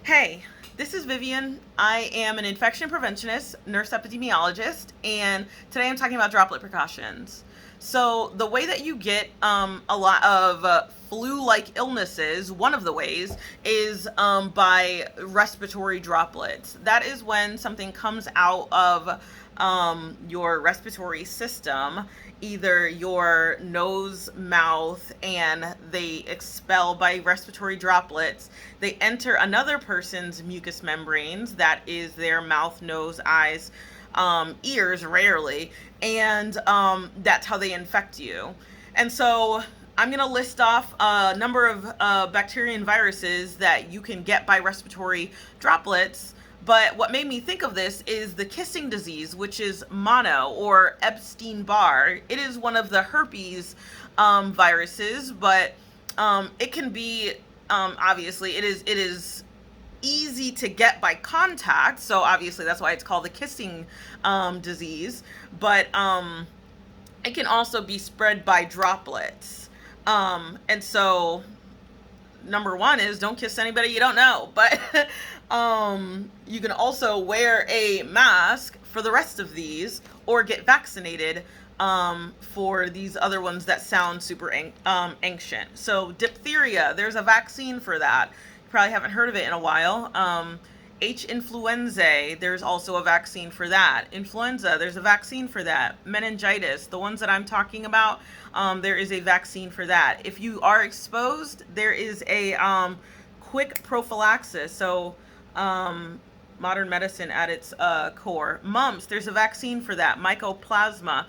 Hey, this is Vivian. I am an infection preventionist, nurse epidemiologist, and today I'm talking about droplet precautions. So, the way that you get a lot of flu-like illnesses, one of the ways, is by respiratory droplets. That is when something comes out of your respiratory system, either your nose, mouth, and they expel by respiratory droplets. They enter another person's mucous membranes, that is their mouth, nose, eyes, ears, rarely, and that's how they infect you. And so I'm going to list off a number of bacteria and viruses that you can get by respiratory droplets. But what made me think of this is the kissing disease, which is mono or Epstein-Barr. It is one of the herpes viruses, but it can be obviously it is easy to get by contact. So obviously that's why it's called the kissing disease. But it can also be spread by droplets. And so number one is don't kiss anybody you don't know. But you can also wear a mask for the rest of these or get vaccinated for these other ones that sound super ancient. So diphtheria, there's a vaccine for that. You probably haven't heard of it in a while. H. influenzae, there's also a vaccine for that. Influenza, there's a vaccine for that. Meningitis, the ones that I'm talking about, there is a vaccine for that. If you are exposed, there is a quick prophylaxis. So modern medicine at its core. Mumps, there's a vaccine for that. Mycoplasma,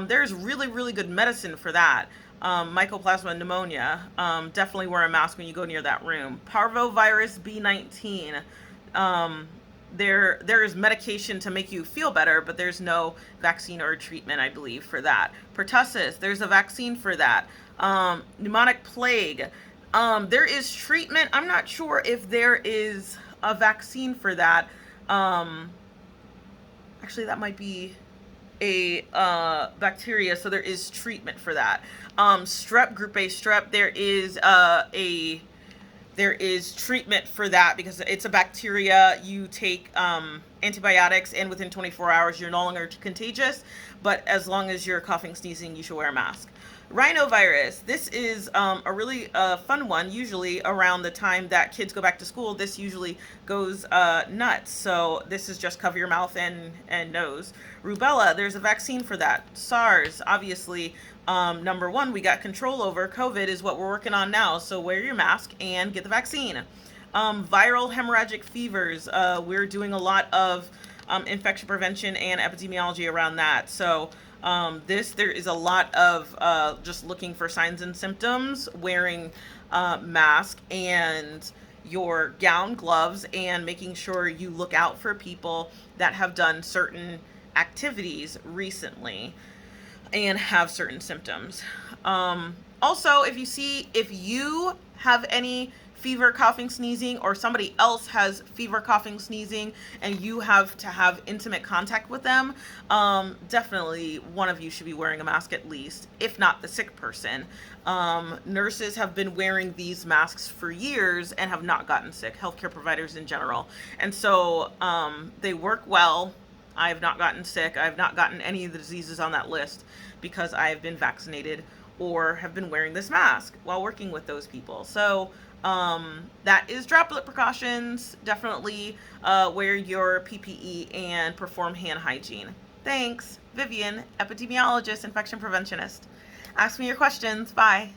there's really good medicine for that. Mycoplasma pneumonia, definitely wear a mask when you go near that room. Parvovirus B19, there is medication to make you feel better, but there's no vaccine or treatment, I believe, for that. Pertussis, there's a vaccine for that. Pneumonic plague, there is treatment. I'm not sure if there is a vaccine for that. Actually, that might be a bacteria, so there is treatment for that. Strep, group A strep, there is treatment for that because it's a bacteria. You take antibiotics, and within 24 hours you're no longer contagious, but as long as you're coughing, sneezing, you should wear a mask. Rhinovirus, this is a really fun one. Usually around the time that kids go back to school, this usually goes nuts. So this is just cover your mouth and nose. Rubella, there's a vaccine for that. SARS, obviously, number one, we got control over. COVID is what we're working on now. So wear your mask and get the vaccine. Viral hemorrhagic fevers, we're doing a lot of infection prevention and epidemiology around that. So there is a lot of just looking for signs and symptoms, wearing mask and your gown, gloves, and making sure you look out for people that have done certain activities recently and have certain symptoms. Also, if you have any fever, coughing, sneezing, or somebody else has fever, coughing, sneezing, and you have to have intimate contact with them, definitely one of you should be wearing a mask at least, if not the sick person. Nurses have been wearing these masks for years and have not gotten sick, healthcare providers in general. And so they work well. I have not gotten sick. I have not gotten any of the diseases on that list because I have been vaccinated or have been wearing this mask while working with those people. So that is droplet precautions. Definitely wear your PPE and perform hand hygiene. Thanks. Vivian, epidemiologist, infection preventionist. Ask me your questions. Bye.